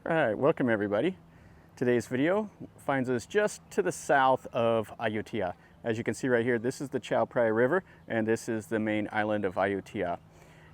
All right, welcome everybody. Today's video finds us just to the south of Ayutthaya. As you can see right here, this is the Chao Phraya River, and this is the main island of Ayutthaya.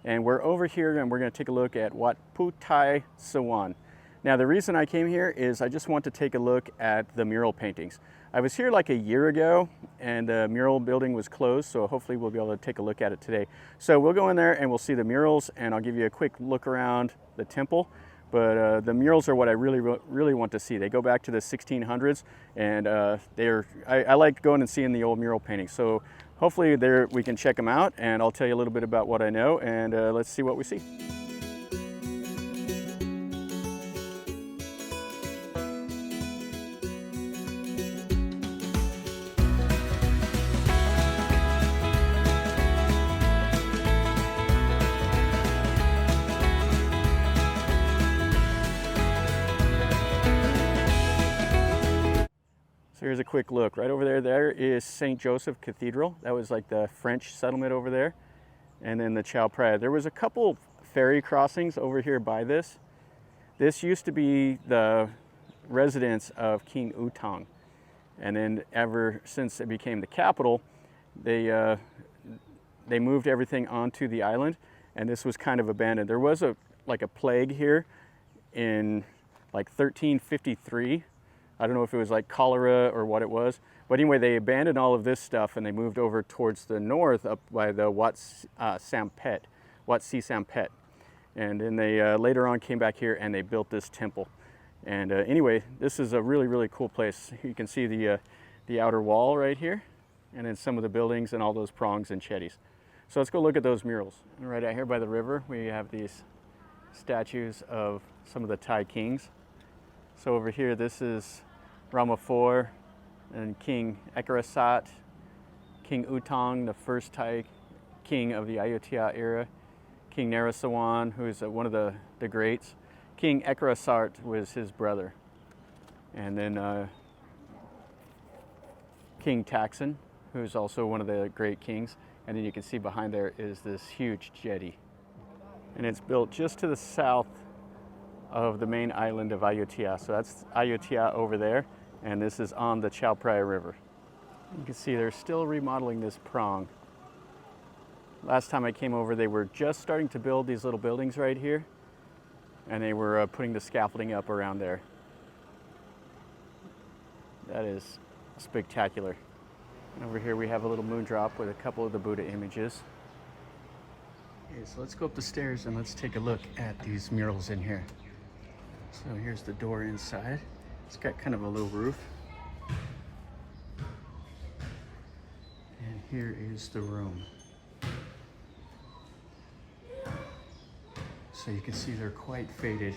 And we're over here and we're going to take a look at Wat Phutthaisawan. Now the reason I came here is I just want to take a look at the mural paintings. I was here like a year ago and the mural building was closed, so hopefully we'll be able to take a look at it today. So we'll go in there and we'll see the murals, and I'll give you a quick look around the temple. But the murals are what I really want to see. They go back to the 1600s, and I like going and seeing the old mural paintings. So hopefully we can check them out, and I'll tell you a little bit about what I know, and let's see what we see. So here's a quick look. Right over there, there is St. Joseph Cathedral. That was like the French settlement over there. And then the Chao Phraya. There was a couple ferry crossings over here by this. This used to be the residence of King Utang. And then ever since it became the capital, they moved everything onto the island, and this was kind of abandoned. There was a plague here in like 1353. I don't know if it was like cholera or what it was, but anyway, they abandoned all of this stuff and they moved over towards the north up by the Wat Sampet. And then they later on came back here and they built this temple. And anyway, this is a really cool place. You can see the outer wall right here, and then some of the buildings and all those prongs and chetties. So let's go look at those murals. And right out here by the river, we have these statues of some of the Thai kings. So over here, this is Ramathibodi IV and King Ekarasat, King Utang, the first Thai king of the Ayutthaya era, King Narasawan, who is one of the greats. King Ekarasat was his brother. And then King Taksin, who is also one of the great kings. And then you can see behind there is this huge jetty. And it's built just to the south of the main island of Ayutthaya. So that's Ayutthaya over there, and this is on the Chao Phraya River. You can see they're still remodeling this prong. Last time I came over, they were just starting to build these little buildings right here, and they were putting the scaffolding up around there. That is spectacular. And over here we have a little moon drop with a couple of the Buddha images. Okay, so let's go up the stairs and let's take a look at these murals in here. So here's the door inside. It's got kind of a low roof. And here is the room. So you can see they're quite faded,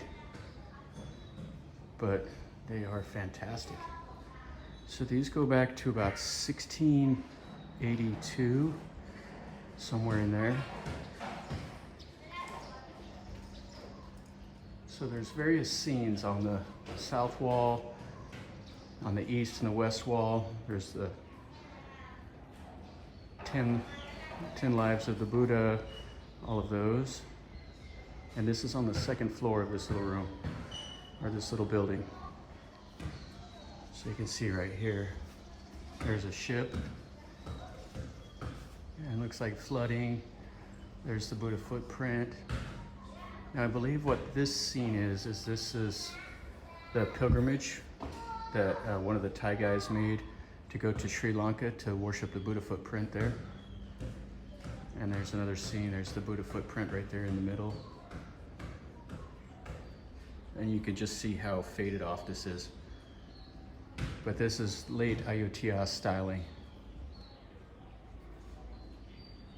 but they are fantastic. So these go back to about 1682, somewhere in there. So there's various scenes on the south wall, on the east and the west wall. There's the 10 lives of the Buddha, all of those. And this is on the second floor of this little room, or this little building. So you can see right here, there's a ship. And it looks like flooding. There's the Buddha footprint. Now I believe what this scene is this is the pilgrimage that one of the Thai guys made to go to Sri Lanka to worship the Buddha footprint there. And there's another scene, there's the Buddha footprint right there in the middle. And you can just see how faded off this is. But this is late Ayutthaya styling.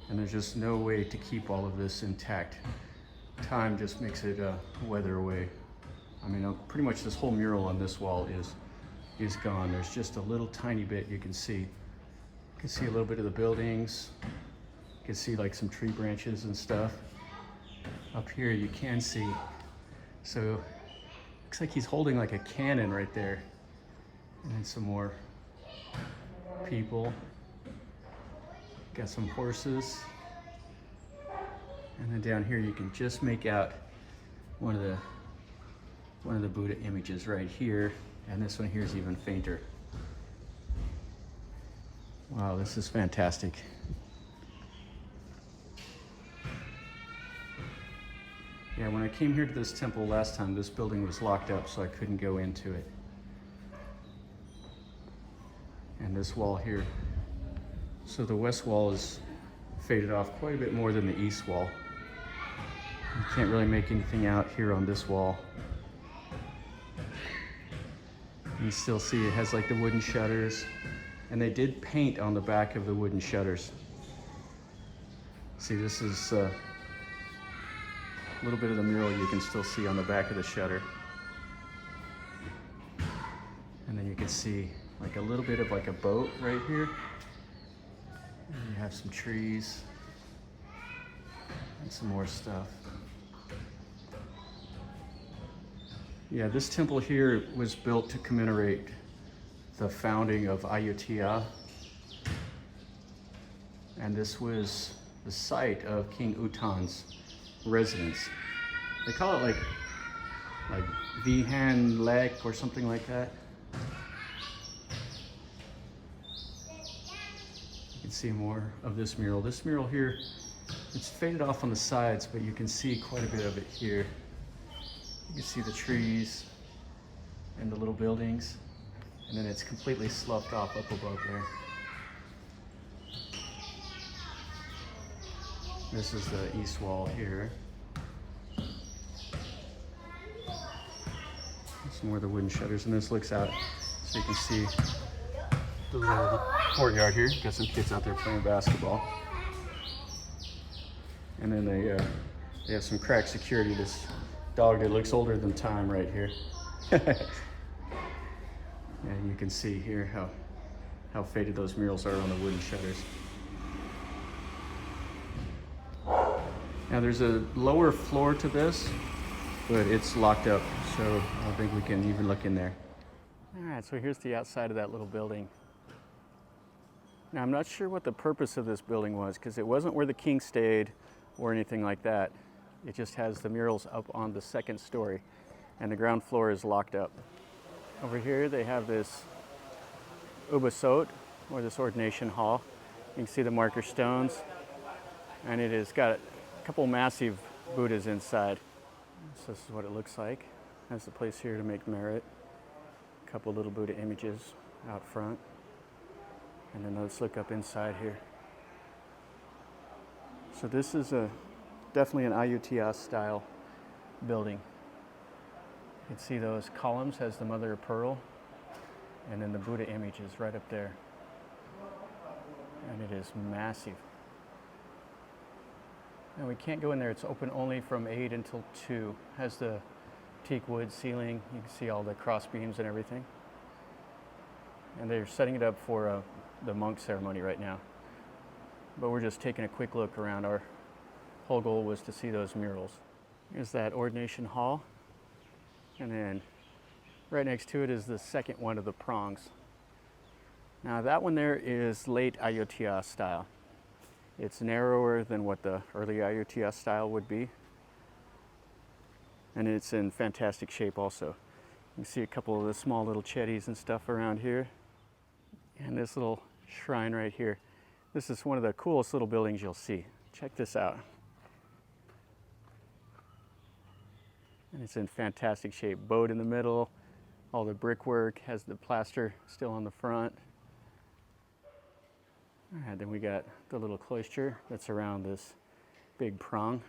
And there's just no way to keep all of this intact. Time just makes it weather away. I mean, pretty much this whole mural on this wall is gone. There's just a little tiny bit you can see. You can see a little bit of the buildings. You can see like some tree branches and stuff. Up here you can see. So looks like he's holding like a cannon right there. And then some more people. Got some horses. And then down here you can just make out one of the one of the Buddha images right here, and this one here is even fainter. Wow, this is fantastic. Yeah, when I came here to this temple last time, this building was locked up, so I couldn't go into it. And this wall here. So the west wall is faded off quite a bit more than the east wall. You can't really make anything out here on this wall. You still see it has like the wooden shutters, and they did paint on the back of the wooden shutters. See, this is a little bit of the mural you can still see on the back of the shutter. And then you can see like a little bit of like a boat right here. And you have some trees and some more stuff. Yeah, this temple here was built to commemorate the founding of Ayutthaya. And this was the site of King Uttan's residence. They call it like Wiang Lek or something like that. You can see more of this mural. This mural here, it's faded off on the sides, but you can see quite a bit of it here. You can see the trees and the little buildings, and then it's completely sloughed off up above there. This is the east wall here. Some more of the wooden shutters, and this looks out so you can see the little courtyard here. Got some kids out there playing basketball. And then they have some crack security. This dog that looks older than time right here. And you can see here how faded those murals are on the wooden shutters. Now there's a lower floor to this, but it's locked up, so I don't think we can even look in there. All right, so here's the outside of that little building. Now I'm not sure what the purpose of this building was, because it wasn't where the king stayed or anything like that. It just has the murals up on the second story, and the ground floor is locked up. Over here they have this ubasot, or this ordination hall. You can see the marker stones, and it has got a couple massive Buddhas inside. So this is what it looks like. That's the place here to make merit. A couple little Buddha images out front. And then let's look up inside here. So this is definitely an Ayutthaya style building. You can see those columns has the mother of pearl, and then the Buddha image is right up there. And it is massive. And we can't go in there. It's open only from 8 until 2. Has the teak wood ceiling. You can see all the cross beams and everything. And they're setting it up for the monk ceremony right now. But we're just taking a quick look around. Our whole goal was to see those murals. Here's that ordination hall. And then right next to it is the second one of the prongs. Now that one there is late Ayutthaya style. It's narrower than what the early Ayutthaya style would be. And it's in fantastic shape also. You can see a couple of the small little chetties and stuff around here. And this little shrine right here. This is one of the coolest little buildings you'll see. Check this out. And it's in fantastic shape. Boat in the middle, all the brickwork, has the plaster still on the front. All right, then we got the little cloister that's around this big prong.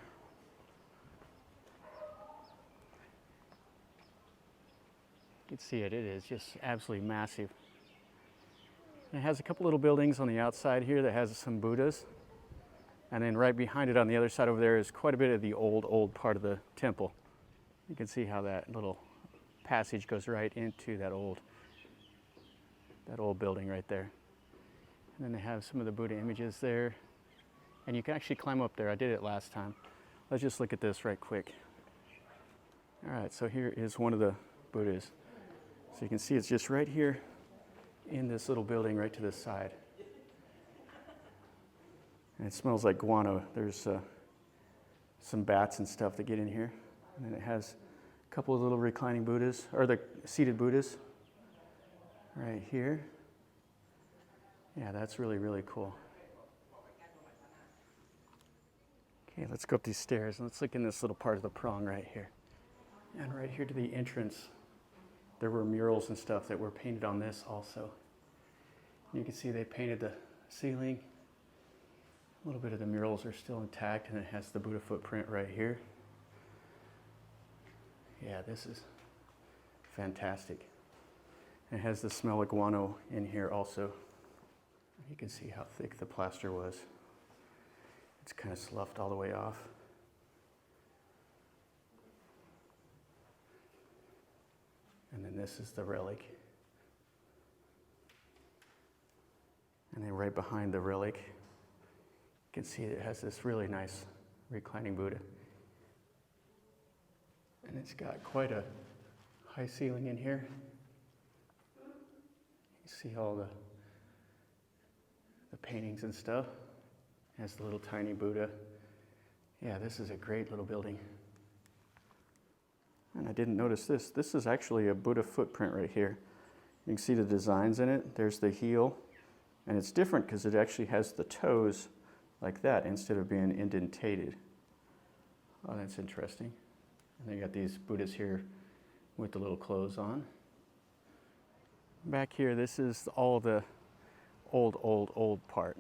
You can see it is just absolutely massive. And it has a couple little buildings on the outside here that has some Buddhas. And then right behind it on the other side over there is quite a bit of the old part of the temple. You can see how that little passage goes right into that old building right there. And then they have some of the Buddha images there. And you can actually climb up there. I did it last time. Let's just look at this right quick. All right, so here is one of the Buddhas. So you can see it's just right here in this little building right to this side. And it smells like guano. There's some bats and stuff that get in here. And then it has A couple of little reclining Buddhas, or the seated Buddhas right here. Yeah, that's really, really cool. Okay, let's go up these stairs and let's look in this little part of the prong right here. And right here to the entrance, there were murals and stuff that were painted on this also. You can see they painted the ceiling. A little bit of the murals are still intact, and it has the Buddha footprint right here. Yeah, this is fantastic. And it has the smell of guano in here also. You can see how thick the plaster was. It's kind of sloughed all the way off. And then this is the relic. And then right behind the relic, you can see it has this really nice reclining Buddha. And it's got quite a high ceiling in here. You see all the paintings and stuff. It has the little tiny Buddha. Yeah, this is a great little building. And I didn't notice this. This is actually a Buddha footprint right here. You can see the designs in it. There's the heel. And it's different because it actually has the toes like that instead of being indentated. Oh, that's interesting. And then you got these Buddhas here with the little clothes on. Back here, this is all the old part.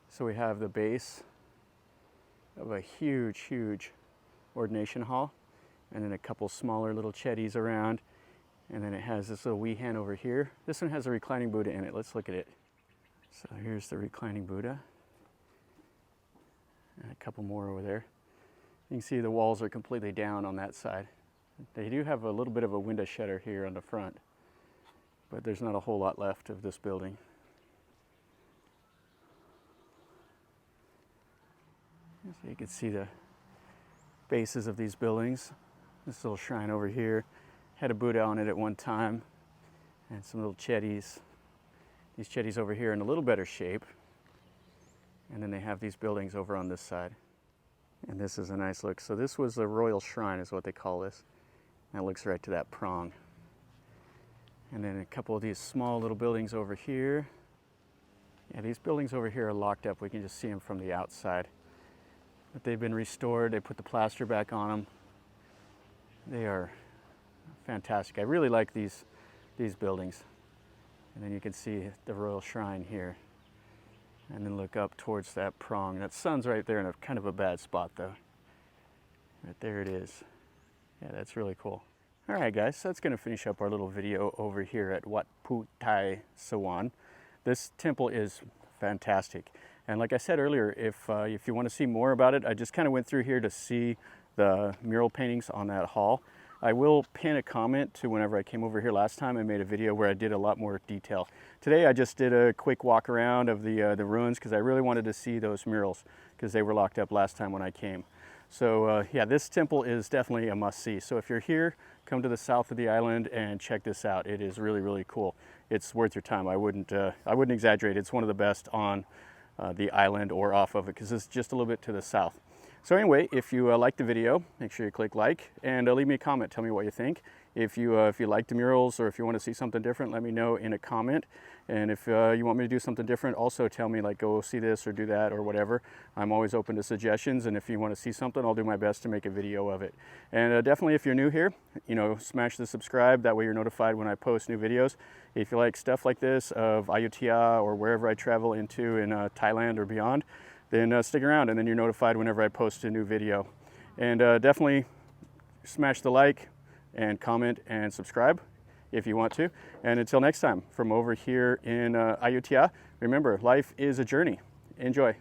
So we have the base of a huge ordination hall, and then a couple smaller little chetties around, and then it has this little Wihan over here. This one has a reclining Buddha in it. Let's look at it. So here's the reclining Buddha, and a couple more over there. You can see the walls are completely down on that side. They do have a little bit of a window shutter here on the front, but there's not a whole lot left of this building. So you can see the bases of these buildings. This little shrine over here had a Buddha on it at one time, and some little chetties. These chetties over here in a little better shape. And then they have these buildings over on this side. And this is a nice look. So this was a royal shrine is what they call this. And it looks right to that prong. And then a couple of these small little buildings over here. Yeah, these buildings over here are locked up. We can just see them from the outside. But they've been restored. They put the plaster back on them. They are fantastic. I really like these buildings. And then you can see the royal shrine here. And then look up towards that prong. That sun's right there in a kind of a bad spot though. Right there it is. Yeah, that's really cool. All right guys, so that's gonna finish up our little video over here at Wat Phutthaisawan. This temple is fantastic. And like I said earlier, if you want to see more about it, I just kind of went through here to see the mural paintings on that hall. I will pin a comment to whenever I came over here last time. I made a video where I did a lot more detail. Today I just did a quick walk around of the ruins because I really wanted to see those murals because they were locked up last time when I came. So yeah, this temple is definitely a must-see. So if you're here, come to the south of the island and check this out. It is really, really cool. It's worth your time. I wouldn't exaggerate. It's one of the best on the island or off of it because it's just a little bit to the south. So anyway, if you liked the video, make sure you click like and leave me a comment. Tell me what you think. If you like the murals or if you want to see something different, let me know in a comment. And if you want me to do something different, also tell me, like, go see this or do that or whatever. I'm always open to suggestions, and if you want to see something, I'll do my best to make a video of it. And definitely, if you're new here, smash the subscribe. That way you're notified when I post new videos. If you like stuff like this of Ayutthaya or wherever I travel into in Thailand or beyond, then stick around, and then you're notified whenever I post a new video. And definitely smash the like and comment and subscribe if you want to. And until next time, from over here in Ayutthaya, remember, life is a journey. Enjoy.